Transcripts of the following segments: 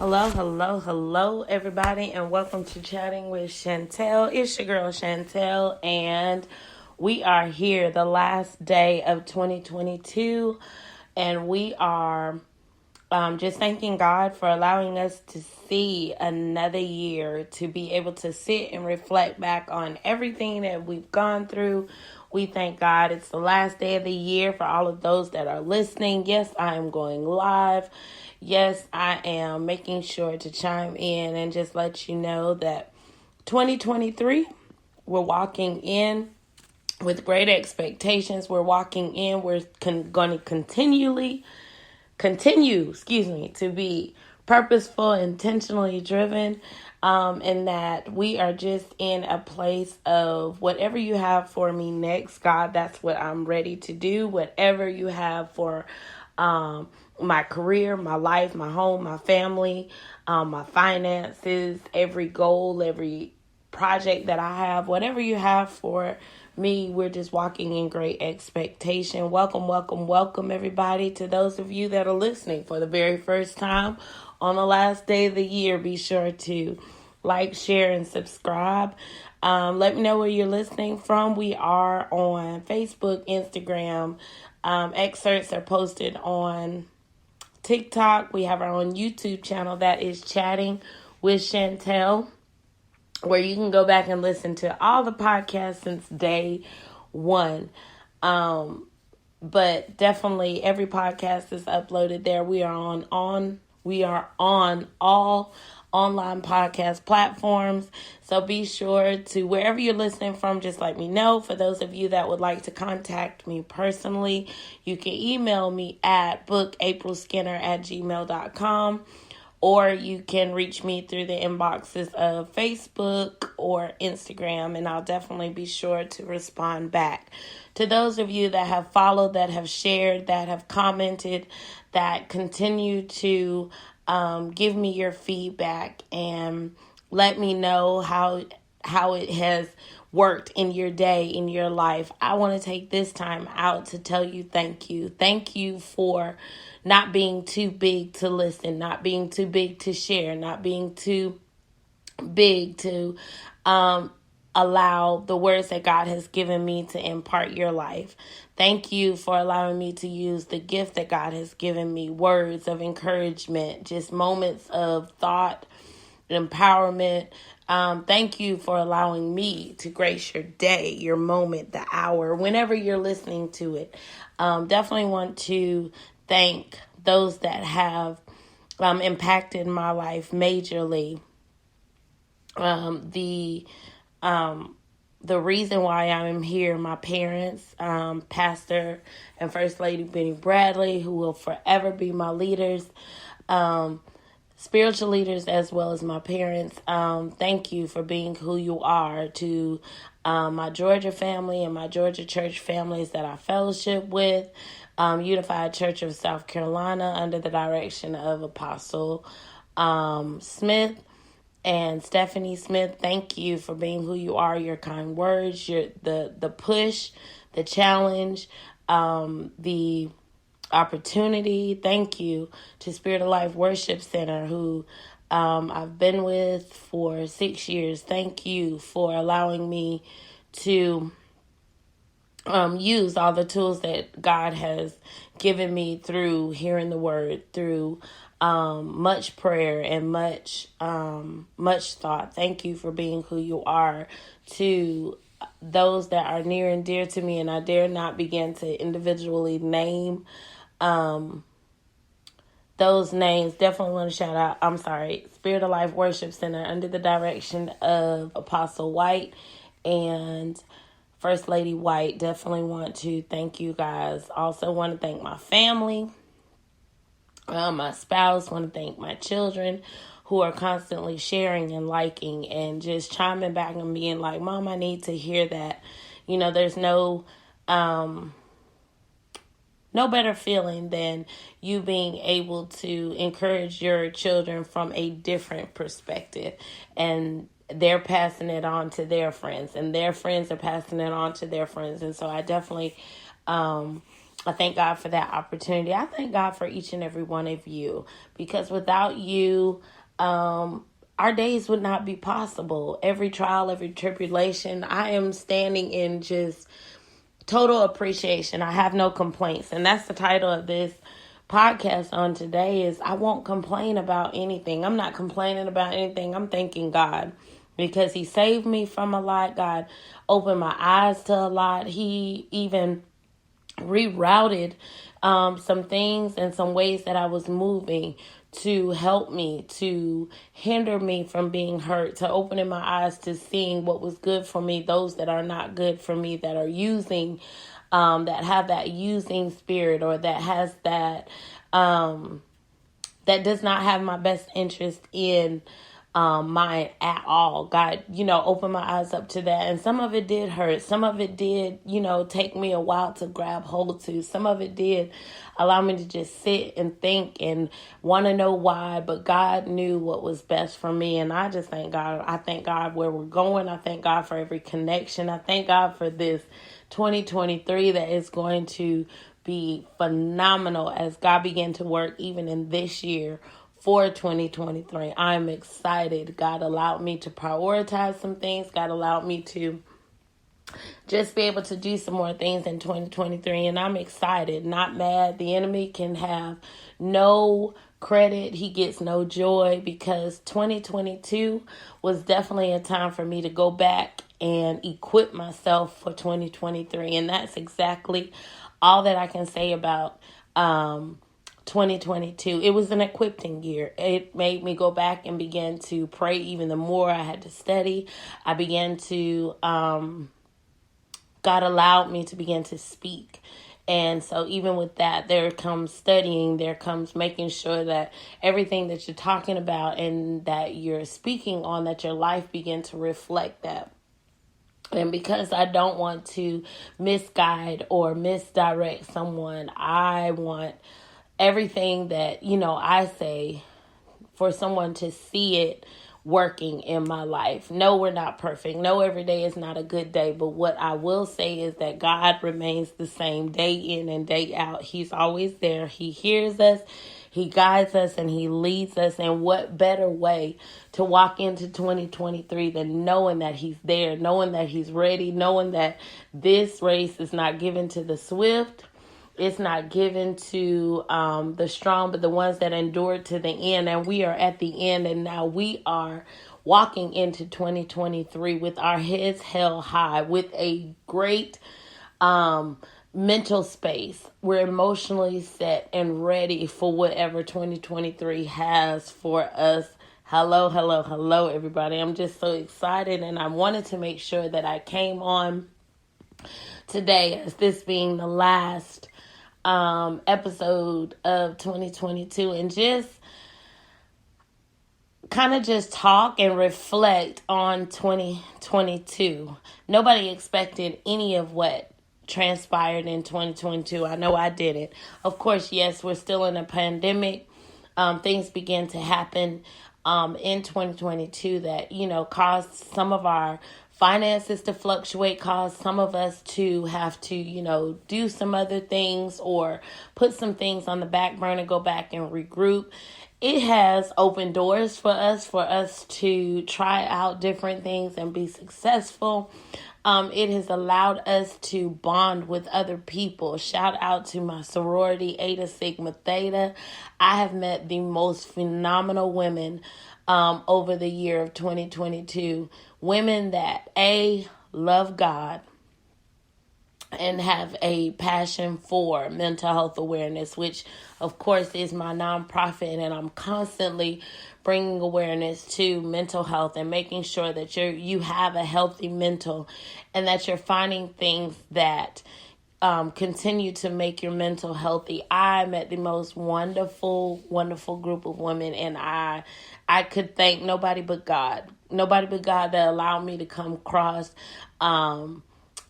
Hello, everybody, and welcome to Chatting with Chantel. It's your girl, Chantel, and we are here the last day of 2022, and we are just thanking God for allowing us to see another year, to be able to sit and reflect back on everything that we've gone through. We thank God it's the last day of the year for all of those that are listening. Yes, I am going live. Yes, I am making sure to chime in and just let you know that 2023, we're walking in with great expectations. We're walking in. We're going to continue, to be purposeful, intentionally driven, and that we are just in a place of whatever you have for me next, God, that's what I'm ready to do. Whatever you have for my career, my life, my home, my family, my finances, every goal, every project that I have, whatever you have for me, we're just walking in great expectation. Welcome, everybody. To those of you that are listening for the very first time on the last day of the year, be sure to like, share, and subscribe. Let me know where you're listening from. We are on Facebook, Instagram. Excerpts are posted on TikTok. We have our own YouTube channel that is Chatting with Chantel, where you can go back and listen to all the podcasts since day one. But definitely every podcast is uploaded there. We are on all online podcast platforms. So be sure to, wherever you're listening from, just let me know. For those of you that would like to contact me personally, you can email me at bookaprilskinner@gmail.com. Or you can reach me through the inboxes of Facebook or Instagram, and I'll definitely be sure to respond back. To those of you that have followed, that have shared, that have commented, that continue to give me your feedback and let me know how it has worked in your day, in your life, I want to take this time out to tell you thank you. Thank you for not being too big to listen, not being too big to share, not being too big to allow the words that God has given me to impart your life. Thank you for allowing me to use the gift that God has given me, words of encouragement, just moments of thought, empowerment. Thank you for allowing me to grace your day, your moment, the hour, whenever you're listening to it. Definitely want to thank those that have impacted my life majorly. The reason why I'm here, my parents, Pastor and First Lady Benny Bradley, who will forever be my leaders, spiritual leaders, as well as my parents. Thank you for being who you are. To my Georgia family and my Georgia church families that I fellowship with, Unified Church of South Carolina under the direction of Apostle Smith and Stephanie Smith. Thank you for being who you are, your kind words, the push, the challenge, the opportunity. Thank you to Spirit of Life Worship Center, who I've been with for 6 years. Thank you for allowing me to use all the tools that God has given me through hearing the word, through much prayer and much thought. Thank you for being who you are. To those that are near and dear to me, and I dare not begin to individually name those names, definitely want to shout out, Spirit of Life Worship Center under the direction of Apostle White and First Lady White. Definitely want to thank you guys. Also want to thank my family, my spouse, want to thank my children who are constantly sharing and liking and just chiming back and being like, Mom, I need to hear that. You know, there's no better feeling than you being able to encourage your children from a different perspective, and they're passing it on to their friends, and their friends are passing it on to their friends. And so I definitely, I thank God for that opportunity. I thank God for each and every one of you, because without you, our days would not be possible. Every trial, every tribulation, I am standing in just total appreciation. I have no complaints. And that's the title of this podcast on today is I won't complain about anything. I'm not complaining about anything. I'm thanking God because he saved me from a lot. God opened my eyes to a lot. He even rerouted some things and some ways that I was moving to help me, to hinder me from being hurt, to opening my eyes to seeing what was good for me, those that are not good for me, that are using, that have that using spirit, or that has that, that does not have my best interest in mind at all. God, opened my eyes up to that. And some of it did hurt. Some of it did, take me a while to grab hold to. Some of it did allow me to just sit and think and want to know why. But God knew what was best for me. And I just thank God. I thank God where we're going. I thank God for every connection. I thank God for this 2023 that is going to be phenomenal as God began to work even in this year. For 2023, I'm excited. God allowed me to prioritize some things. God allowed me to just be able to do some more things in 2023. And I'm excited, not mad. The enemy can have no credit. He gets no joy because 2022 was definitely a time for me to go back and equip myself for 2023. And that's exactly all that I can say about 2022. It was an equipping year. It made me go back and begin to pray even the more. I had to study. I began to, God allowed me to begin to speak. And so even with that, there comes studying, there comes making sure that everything that you're talking about and that you're speaking on, that your life begin to reflect that. And because I don't want to misguide or misdirect someone, I want everything that, I say for someone to see it working in my life. No, we're not perfect. No, every day is not a good day. But what I will say is that God remains the same day in and day out. He's always there. He hears us. He guides us and he leads us. And what better way to walk into 2023 than knowing that he's there, knowing that he's ready, knowing that this race is not given to the swift. It's not given to the strong, but the ones that endure to the end. And we are at the end. And now we are walking into 2023 with our heads held high, with a great mental space. We're emotionally set and ready for whatever 2023 has for us. Hello, hello, hello, everybody. I'm just so excited. And I wanted to make sure that I came on today as this being the last episode of 2022 and just kind of just talk and reflect on 2022. Nobody expected any of what transpired in 2022. I know I didn't. Of course, yes, we're still in a pandemic. Things began to happen in 2022 that, caused some of our finances to fluctuate, caused some of us to have to, do some other things or put some things on the back burner, go back and regroup. It has opened doors for us to try out different things and be successful. It has allowed us to bond with other people. Shout out to my sorority, Eta Sigma Theta. I have met the most phenomenal women over the year of 2022. Women that, love God and have a passion for mental health awareness, which, of course, is my nonprofit. And I'm constantly bringing awareness to mental health and making sure that you have a healthy mental and that you're finding things that continue to make your mental healthy. I met the most wonderful, wonderful group of women, and I could thank nobody but God. Nobody but God that allowed me to come across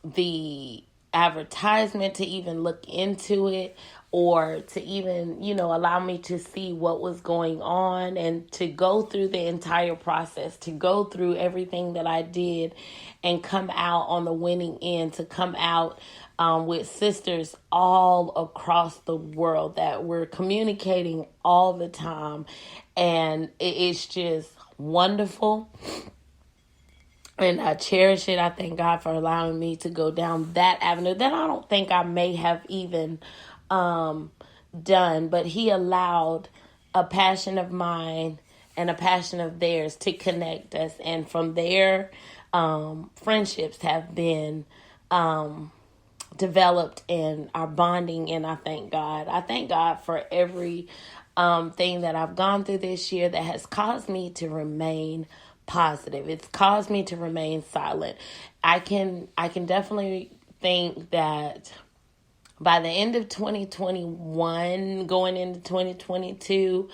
the advertisement, to even look into it, or to even, allow me to see what was going on and to go through the entire process, to go through everything that I did and come out on the winning end, to come out with sisters all across the world that we're communicating all the time And it's just wonderful. And I cherish it. I thank God for allowing me to go down that avenue that I don't think I may have even done. But he allowed a passion of mine and a passion of theirs to connect us. And from there, friendships have been developed and our bonding. And I thank God. I thank God for every thing that I've gone through this year that has caused me to remain positive. It's caused me to remain silent. I can definitely think that by the end of 2021, going into 2022,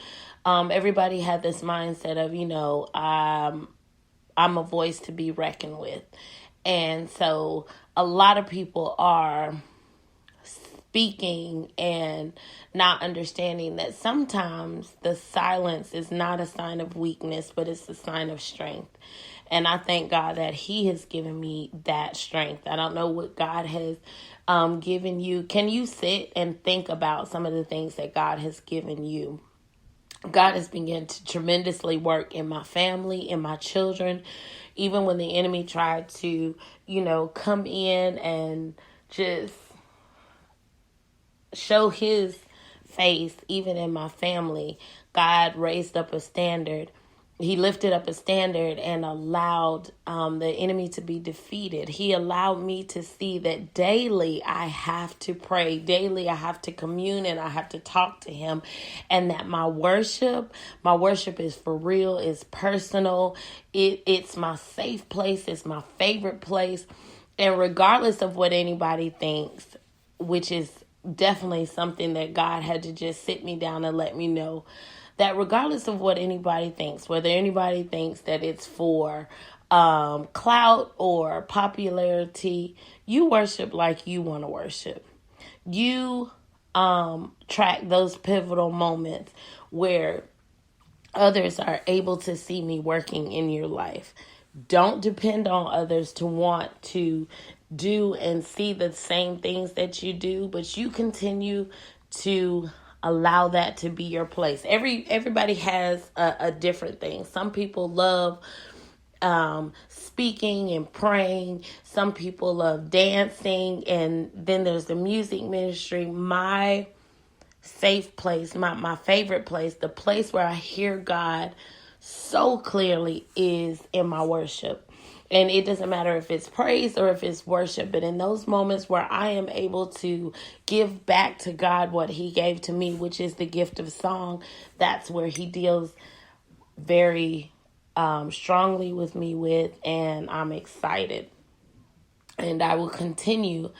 everybody had this mindset of, I'm a voice to be reckoned with. And so a lot of people are speaking and not understanding that sometimes the silence is not a sign of weakness, but it's a sign of strength. And I thank God that he has given me that strength. I don't know what God has given you. Can you sit and think about some of the things that God has given you? God has begun to tremendously work in my family, in my children, even when the enemy tried to, come in and just show his face, even in my family. God raised up a standard. He lifted up a standard and allowed the enemy to be defeated. He allowed me to see that daily I have to pray. Daily I have to commune and I have to talk to him. And that my worship is for real, it's personal. It's my safe place. It's my favorite place. And regardless of what anybody thinks, which is definitely something that God had to just sit me down and let me know, that regardless of what anybody thinks, whether anybody thinks that it's for clout or popularity, you worship like you want to worship. You track those pivotal moments where others are able to see me working in your life. Don't depend on others to want to do and see the same things that you do, but you continue to allow that to be your place. Everybody has a different thing. Some people love speaking and praying. Some people love dancing, and then there's the music ministry. My safe place, my favorite place, the place where I hear God so clearly is in my worship. And it doesn't matter if it's praise or if it's worship, but in those moments where I am able to give back to God what he gave to me, which is the gift of song, that's where he deals very strongly with me with, and I'm excited. And I will continue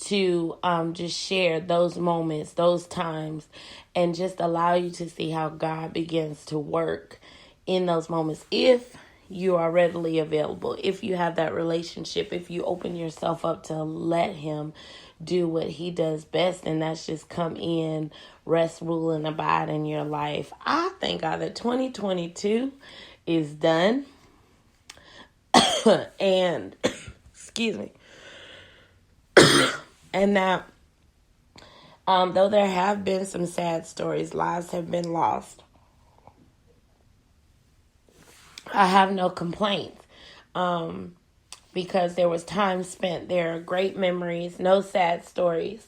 to just share those moments, those times, and just allow you to see how God begins to work in those moments. If you are readily available, if you have that relationship, if you open yourself up to let him do what he does best, and that's just come in, rest, rule, and abide in your life. I thank God that 2022 is done. And, excuse me. And that, though there have been some sad stories, lives have been lost, I have no complaints, because there was time spent. There are great memories, no sad stories.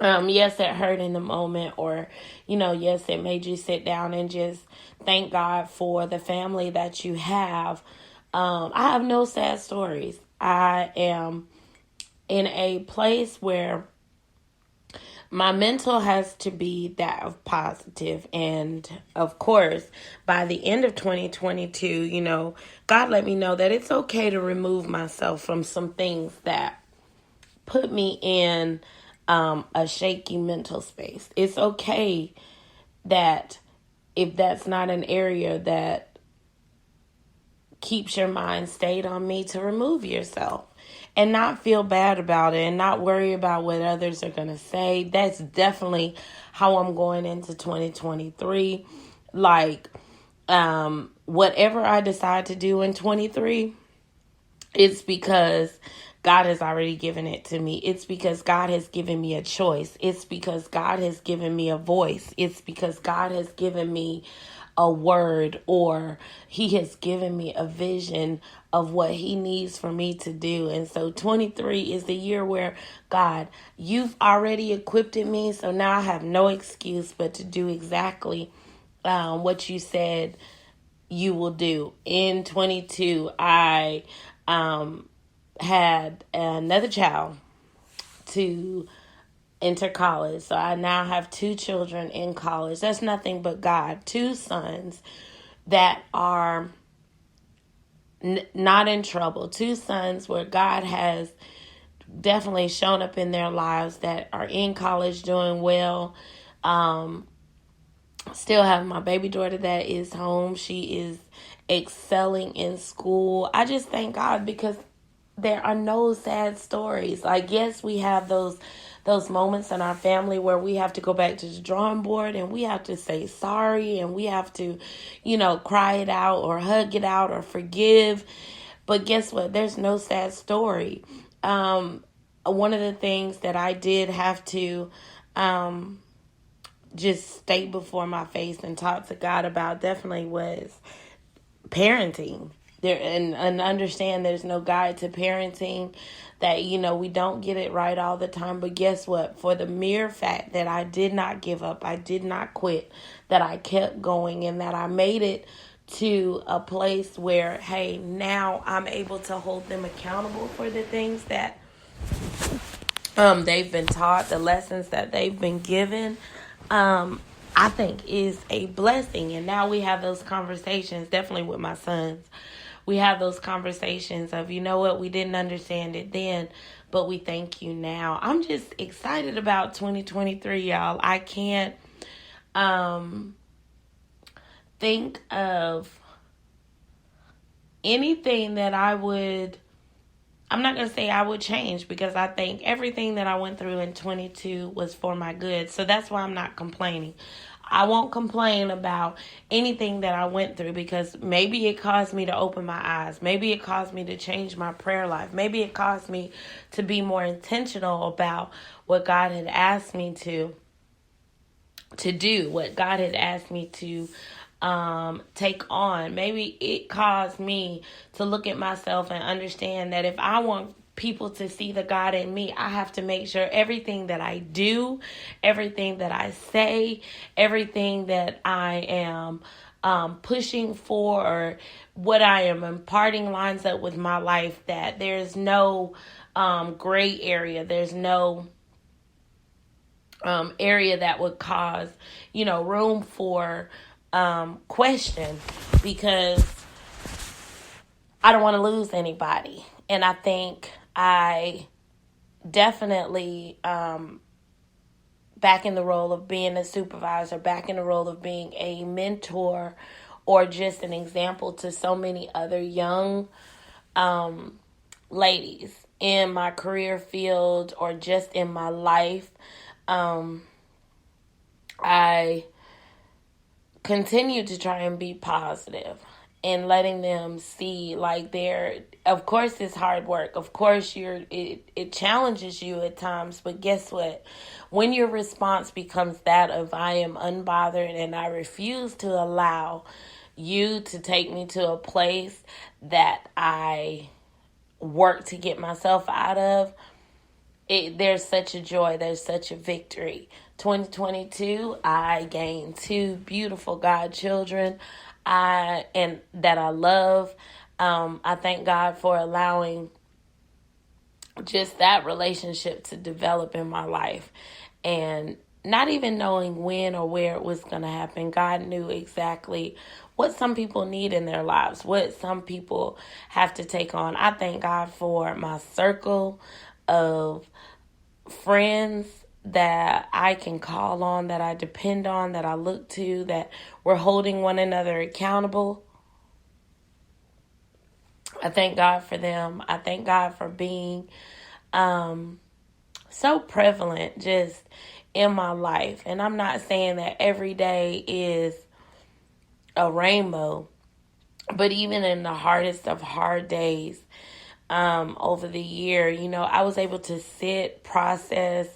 Yes, it hurt in the moment, or, yes, it made you sit down and just thank God for the family that you have. I have no sad stories. I am in a place where my mental has to be that of positive. And of course, by the end of 2022, God let me know that it's okay to remove myself from some things that put me in a shaky mental space. It's okay that if that's not an area that keeps your mind stayed on me, to remove yourself. And not feel bad about it and not worry about what others are going to say. That's definitely how I'm going into 2023. Like, whatever I decide to do in 23, it's because God has already given it to me. It's because God has given me a choice. It's because God has given me a voice. It's because God has given me a word, or he has given me a vision of what he needs for me to do. And so 23 is the year where, God, you've already equipped me. So now I have no excuse but to do exactly what you said you will do. In 22, I had another child to enter college. So I now have 2 children in college. That's nothing but God. 2 sons that are not in trouble. 2 sons where God has definitely shown up in their lives, that are in college doing well. Still have my baby daughter that is home. She is excelling in school. I just thank God because there are no sad stories. Like, yes, we have those moments in our family where we have to go back to the drawing board and we have to say sorry and we have to, cry it out or hug it out or forgive. But guess what? There's no sad story. One of the things that I did have to just state before my face and talk to God about definitely was parenting. And understand there's no guide to parenting, that we don't get it right all the time. But guess what? For the mere fact that I did not give up, I did not quit, that I kept going, and that I made it to a place where, hey, now I'm able to hold them accountable for the things that they've been taught, the lessons that they've been given, I think is a blessing. And now we have those conversations, definitely with my sons. We have those conversations of, you know what, we didn't understand it then, but we thank you now. I'm just excited about 2023, y'all. I can't think of anything that I'm not going to say I would change, because I think everything that I went through in 22 was for my good. So that's why I'm not complaining. I won't complain about anything that I went through, because maybe it caused me to open my eyes. Maybe it caused me to change my prayer life. Maybe it caused me to be more intentional about what God had asked me to do, what God had asked me to take on. Maybe it caused me to look at myself and understand that if I want people to see the God in me, I have to make sure everything that I do, everything that I say, everything that I am pushing for, or what I am imparting lines up with my life, that there's no gray area. There's no area that would cause, room for question, because I don't want to lose anybody. And I think I definitely, back in the role of being a supervisor, back in the role of being a mentor, or just an example to so many other young ladies in my career field, or just in my life, I continue to try and be positive and letting them see, like, of course it's hard work. Of course it challenges you at times, but guess what? When your response becomes that of, I am unbothered and I refuse to allow you to take me to a place that I work to get myself out of, there's such a joy, there's such a victory. 2022, I gained 2 beautiful godchildren, and that I love. I thank God for allowing just that relationship to develop in my life, and not even knowing when or where it was going to happen. God knew exactly what some people need in their lives, what some people have to take on. I thank God for my circle of friends that I can call on, that I depend on, that I look to, that we're holding one another accountable. I thank God for them. I thank God for being so prevalent just in my life. And I'm not saying that every day is a rainbow, but even in the hardest of hard days, over the year, I was able to sit, process,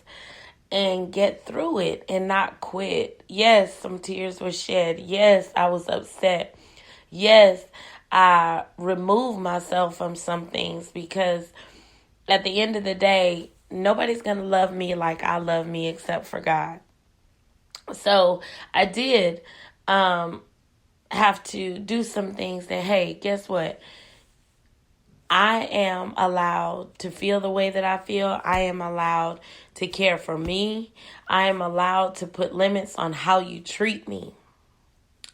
and get through it and not quit. Yes, some tears were shed. Yes, I was upset. Yes, I removed myself from some things because at the end of the day, nobody's going to love me like I love me except for God. So I did have to do some things that, hey, guess what? I am allowed to feel the way that I feel. I am allowed to care for me. I am allowed to put limits on how you treat me.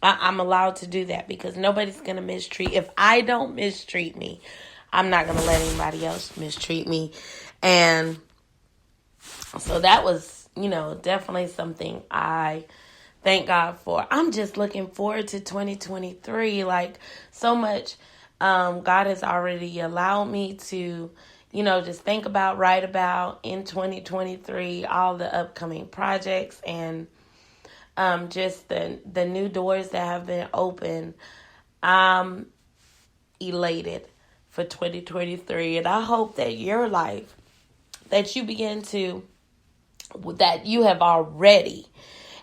I'm allowed to do that because nobody's going to mistreat. If I don't mistreat me, I'm not going to let anybody else mistreat me. And so that was, definitely something I thank God for. I'm just looking forward to 2023. Like, so much God has already allowed me to, just think about, write about in 2023, all the upcoming projects and just the new doors that have been opened. I'm elated for 2023. And I hope that your life, that you begin to, that you have already,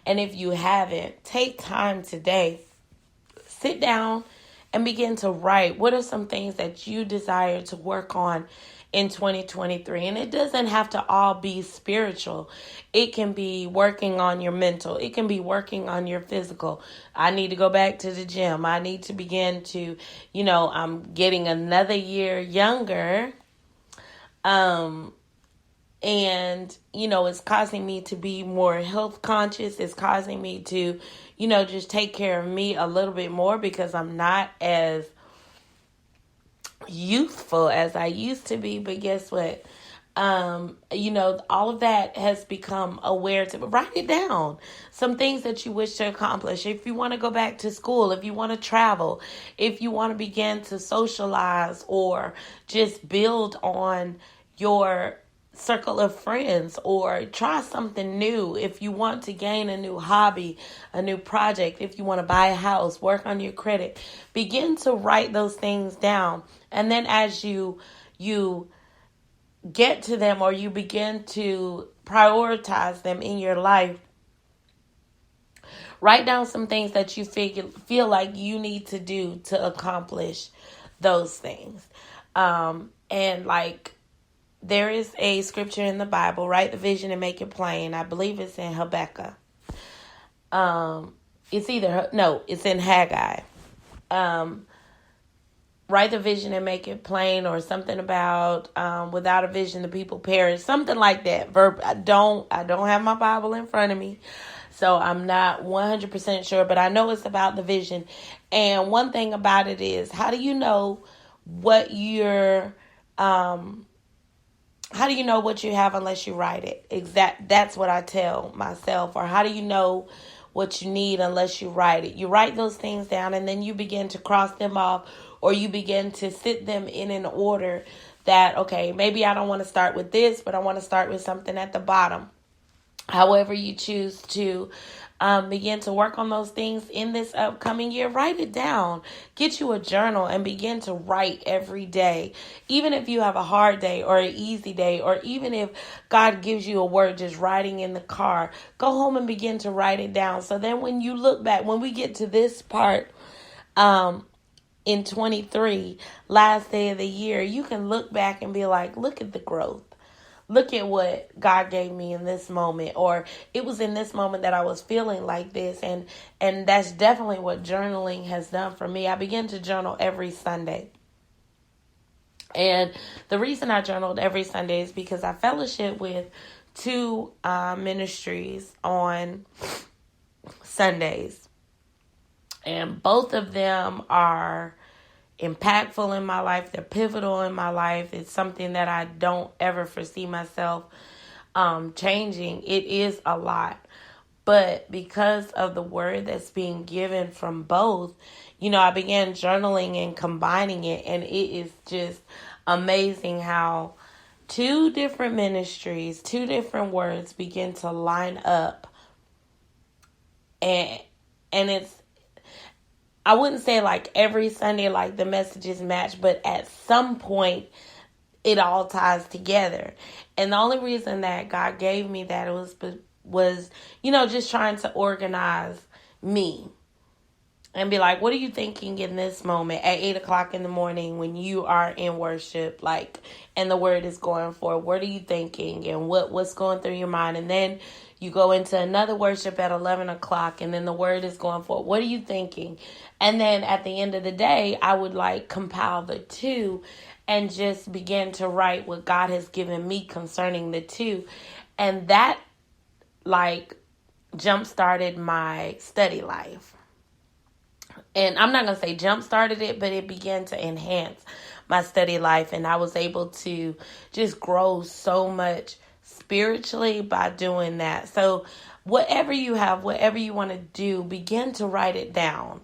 and if you haven't, take time today, sit down and begin to write. What are some things that you desire to work on in 2023? And it doesn't have to all be spiritual. It can be working on your mental. It can be working on your physical. I need to go back to the gym. I need to begin to, I'm getting another year younger. And, it's causing me to be more health conscious. It's causing me to, just take care of me a little bit more because I'm not as youthful as I used to be. But guess what? All of that has become aware to write it down. Some things that you wish to accomplish. If you want to go back to school, if you want to travel, if you want to begin to socialize or just build on your circle of friends or try something new, if you want to gain a new hobby, a new project, if you want to buy a house, work on your credit, begin to write those things down. And then as you get to them or you begin to prioritize them in your life, write down some things that you feel like you need to do to accomplish those things. And like, there is a scripture in the Bible, write the vision and make it plain. I believe it's in Habakkuk. It's in Haggai. Write the vision and make it plain, or something about without a vision the people perish, something like that. I don't have my Bible in front of me, so I'm not 100% sure, but I know it's about the vision. And one thing about it is, how do you know what how do you know what you have unless you write it? That's what I tell myself. Or how do you know what you need unless you write it? You write those things down and then you begin to cross them off, or you begin to sit them in an order that, okay, maybe I don't want to start with this, but I want to start with something at the bottom. However you choose to begin to work on those things in this upcoming year, write it down. Get you a journal and begin to write every day. Even if you have a hard day or an easy day, or even if God gives you a word just riding in the car, go home and begin to write it down. So then when you look back, when we get to this part in 23, last day of the year, you can look back and be like, look at the growth. Look at what God gave me in this moment, or it was in this moment that I was feeling like this. And that's definitely what journaling has done for me. I begin to journal every Sunday. And the reason I journaled every Sunday is because I fellowship with two ministries on Sundays. And both of them are impactful in my life. They're pivotal in my life. It's something that I don't ever foresee myself changing. It is a lot. But because of the word that's being given from both, I began journaling and combining it. And it is just amazing how two different ministries, two different words begin to line up. And it's, I wouldn't say like every Sunday, like the messages match, but at some point it all ties together. And the only reason that God gave me that was, just trying to organize me and be like, what are you thinking in this moment at 8:00 in the morning when you are in worship, and the word is going forth? What are you thinking, and what's going through your mind? And then you go into another worship at 11:00, and then the word is going forth. What are you thinking? And then at the end of the day, I would compile the two and just begin to write what God has given me concerning the two. And that jump started my study life. And I'm not going to say jump started it, but it began to enhance my study life. And I was able to just grow so much spiritually by doing that. So whatever you have, whatever you want to do, begin to write it down.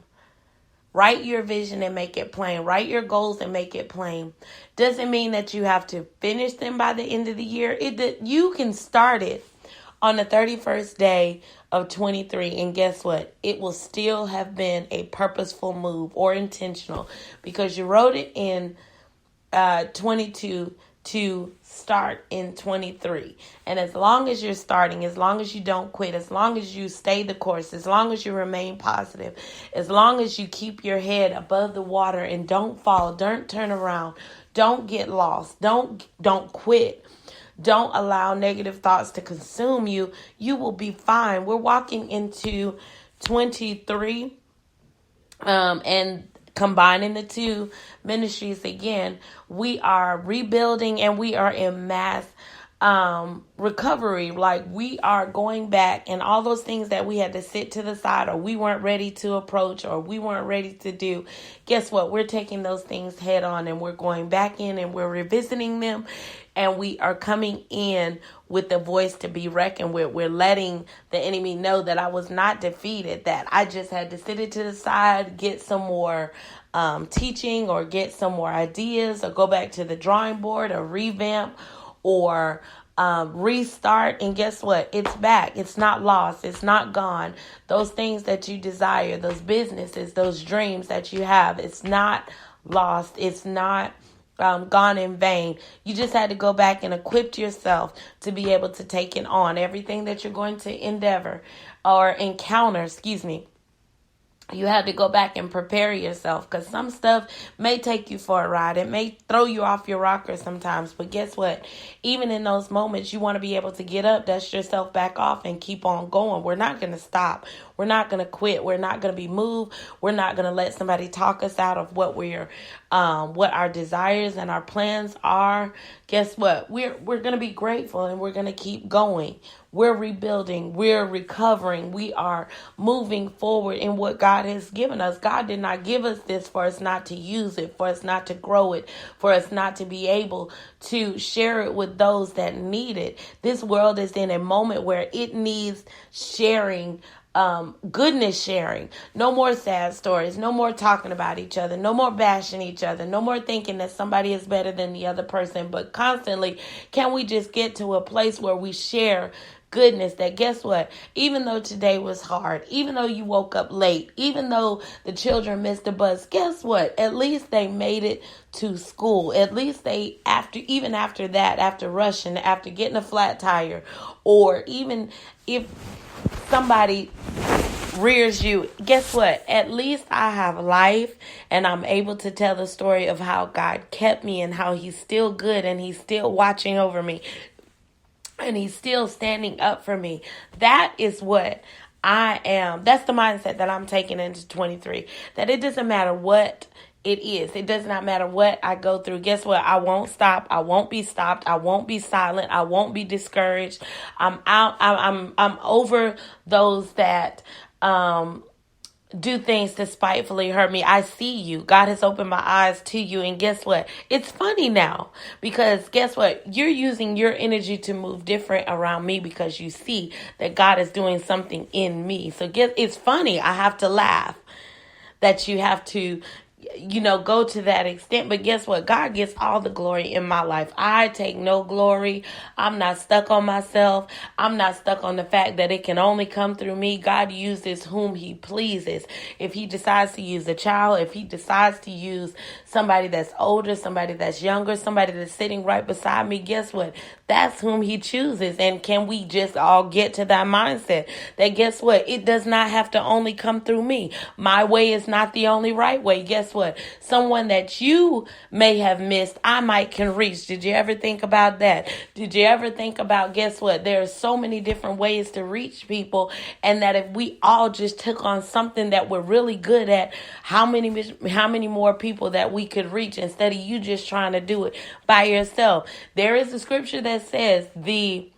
Write your vision and make it plain. Write your goals and make it plain. Doesn't mean that you have to finish them by the end of the year. You can start it on the 31st day of 23, and guess what? It will still have been a purposeful move or intentional, because you wrote it in 22 to start in 23. And as long as you're starting, as long as you don't quit, as long as you stay the course, as long as you remain positive, as long as you keep your head above the water and don't fall, don't turn around, don't get lost, don't quit. Don't allow negative thoughts to consume you. You will be fine. We're walking into 23, and combining the two ministries again. We are rebuilding, and we are in mass recovery. We are going back, and all those things that we had to sit to the side, or we weren't ready to approach, or we weren't ready to do. Guess what? We're taking those things head on, and we're going back in, and we're revisiting them. And we are coming in with the voice to be reckoned with. We're letting the enemy know that I was not defeated, that I just had to sit it to the side, get some more teaching, or get some more ideas, or go back to the drawing board, or revamp, or restart. And guess what? It's back. It's not lost. It's not gone. Those things that you desire, those businesses, those dreams that you have, it's not lost. It's not gone in vain. You just had to go back and equip yourself to be able to take it on. Everything that you're going to endeavor or encounter, you had to go back and prepare yourself, because some stuff may take you for a ride. It may throw you off your rocker sometimes. But guess what? Even in those moments, you want to be able to get up, dust yourself back off, and keep on going. We're not going to stop. We're not going to quit. We're not going to be moved. We're not going to let somebody talk us out of what our desires and our plans are. Guess what? We're going to be grateful, and we're going to keep going. We're rebuilding. We're recovering. We are moving forward in what God has given us. God did not give us this for us not to use it, for us not to grow it, for us not to be able to share it with those that need it. This world is in a moment where it needs sharing, goodness sharing. No more sad stories. No more talking about each other. No more bashing each other. No more thinking that somebody is better than the other person. But constantly, can we just get to a place where we share goodness? That guess what? Even though today was hard, even though you woke up late, even though the children missed the bus, guess what? At least they made it to school. At least they, after that, after rushing, after getting a flat tire, or even if somebody rears you, guess what? At least I have life, and I'm able to tell the story of how God kept me, and how he's still good, and he's still watching over me, and he's still standing up for me. That is what I am. That's the mindset that I'm taking into 23. That it doesn't matter what it is. It does not matter what I go through. Guess what? I won't stop. I won't be stopped. I won't be silent. I won't be discouraged. I'm out. I'm over those that do things to spitefully hurt me. I see you. God has opened my eyes to you. And guess what? It's funny now, because guess what? You're using your energy to move different around me, because you see that God is doing something in me. So it's funny. I have to laugh that you have to go to that extent. But guess what? God gets all the glory in my life. I take no glory. I'm not stuck on myself. I'm not stuck on the fact that it can only come through me. God uses whom he pleases. If he decides to use a child, if he decides to use somebody that's older, somebody that's younger, somebody that's sitting right beside me, guess what? That's whom he chooses. And can we just all get to that mindset that guess what? It does not have to only come through me. My way is not the only right way. Guess what? Someone that you may have missed, I might can reach. Did you ever think about that? Did you ever think about, guess what? There are so many different ways to reach people, and that if we all just took on something that we're really good at, how many more people that we could reach instead of you just trying to do it by yourself. There is a scripture that says the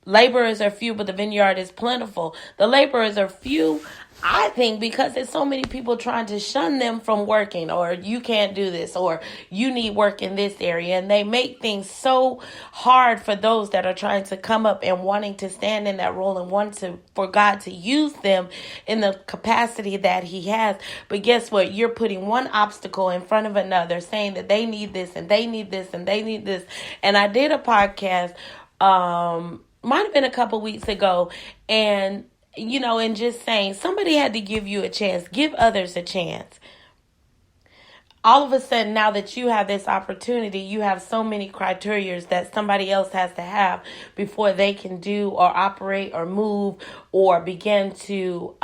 laborers are few, but the vineyard is plentiful. The laborers are few, I think, because there's so many people trying to shun them from working, or you can't do this, or you need work in this area. And they make things so hard for those that are trying to come up and wanting to stand in that role and for God to use them in the capacity that he has. But guess what? You're putting one obstacle in front of another, saying that they need this and they need this and they need this. And I did a podcast, might have been a couple weeks ago, and and just saying somebody had to give you a chance, give others a chance. All of a sudden, now that you have this opportunity, you have so many criteria that somebody else has to have before they can do or operate or move or begin to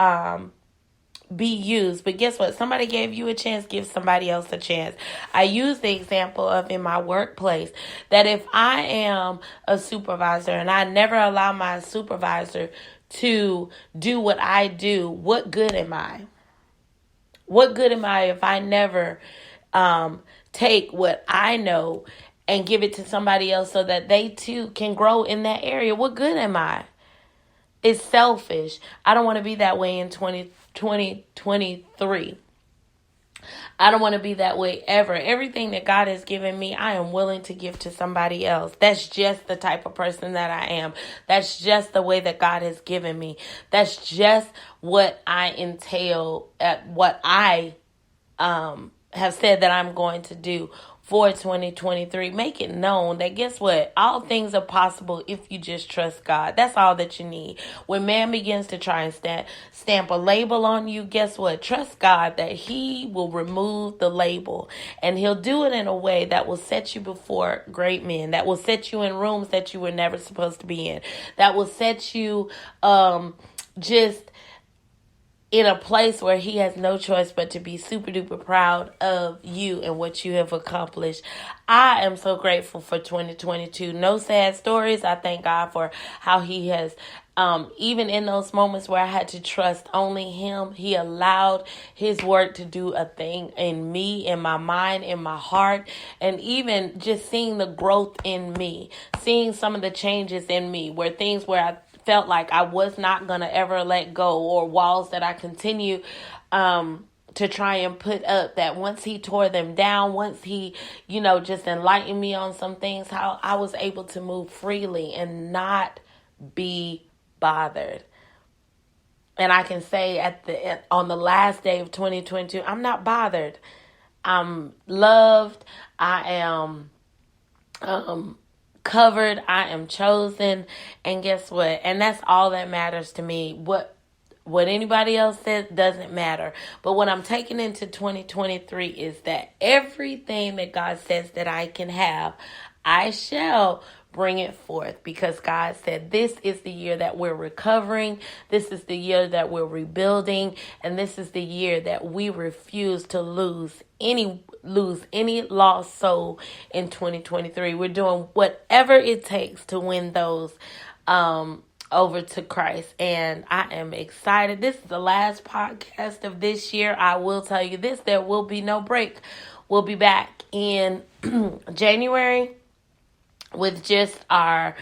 be used. But guess what? Somebody gave you a chance, give somebody else a chance. I use the example of in my workplace that if I am a supervisor and I never allow my supervisor to do what I do, what good am I? What good am I if I never take what I know and give it to somebody else so that they too can grow in that area? What good am I? It's selfish. I don't want to be that way in 2023. I don't want to be that way ever. Everything that God has given me, I am willing to give to somebody else. That's just the type of person that I am. That's just the way that God has given me. That's just what I entail, at what I have said that I'm going to do for 2023. Make it known that guess what? All things are possible if you just trust God. That's all that you need. When man begins to try and stamp a label on you, guess what? Trust God that he will remove the label, and he'll do it in a way that will set you before great men, that will set you in rooms that you were never supposed to be in, that will set you just in a place where he has no choice but to be super duper proud of you and what you have accomplished. I am so grateful for 2022. No sad stories. I thank God for how he has, even in those moments where I had to trust only him, he allowed his work to do a thing in me, in my mind, in my heart, and even just seeing the growth in me, seeing some of the changes in me, where I felt like I was not going to ever let go, or walls that I continue to try and put up, that once he tore them down, once he, just enlightened me on some things, how I was able to move freely and not be bothered. And I can say on the last day of 2022, I'm not bothered. I'm loved. I am covered. I am chosen. And guess what? And that's all that matters to me. What anybody else says doesn't matter. But what I'm taking into 2023 is that everything that God says that I can have, I shall bring it forth, because God said this is the year that we're recovering. This is the year that we're rebuilding. And this is the year that we refuse to lose any lost soul in 2023. We're doing whatever it takes to win those over to Christ. And I am excited. This is the last podcast of this year. I will tell you this, there will be no break. We'll be back in January with just our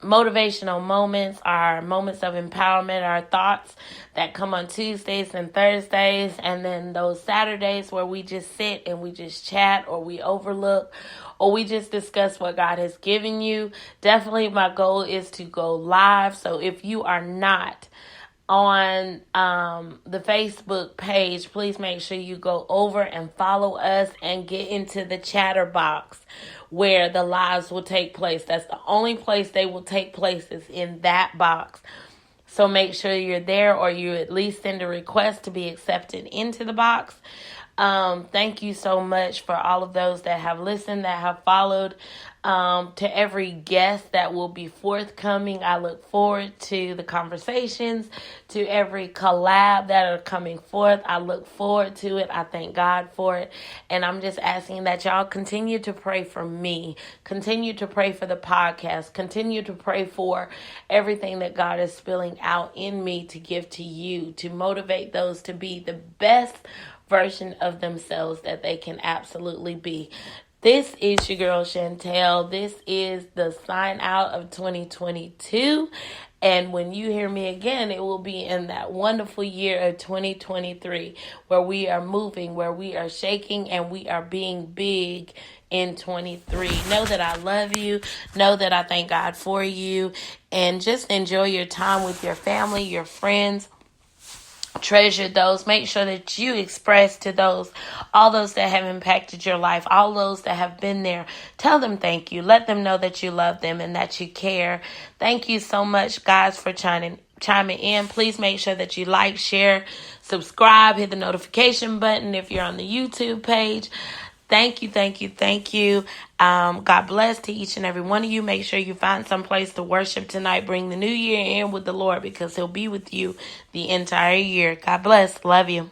motivational moments, our moments of empowerment, our thoughts that come on Tuesdays and Thursdays, and then those Saturdays where we just sit and we just chat, or we overlook, or we just discuss what God has given you. Definitely my goal is to go live. So if you are not on the Facebook page, please make sure you go over and follow us and get into the chatter box where the lives will take place. That's the only place they will take place, is in that box. So make sure you're there, or you at least send a request to be accepted into the box. Thank you so much for all of those that have listened, that have followed. To every guest that will be forthcoming, I look forward to the conversations. To every collab that are coming forth, I look forward to it. I thank God for it. And I'm just asking that y'all continue to pray for me. Continue to pray for the podcast. Continue to pray for everything that God is spilling out in me to give to you, to motivate those to be the best version of themselves that they can absolutely be. This is your girl Chantel. This is the sign out of 2022. And when you hear me again, it will be in that wonderful year of 2023, where we are moving, where we are shaking, and we are being big in 23. Know that I love you. Know that I thank God for you. And just enjoy your time with your family, your friends. Treasure those. Make sure that you express to those, all those that have impacted your life, all those that have been there. Tell them thank you. Let them know that you love them and that you care. Thank you so much, guys, for chiming in. Please make sure that you like, share, subscribe, hit the notification button if you're on the YouTube page. Thank you, thank you, thank you. God bless to each and every one of you. Make sure you find some place to worship tonight. Bring the new year in with the Lord, because he'll be with you the entire year. God bless. Love you.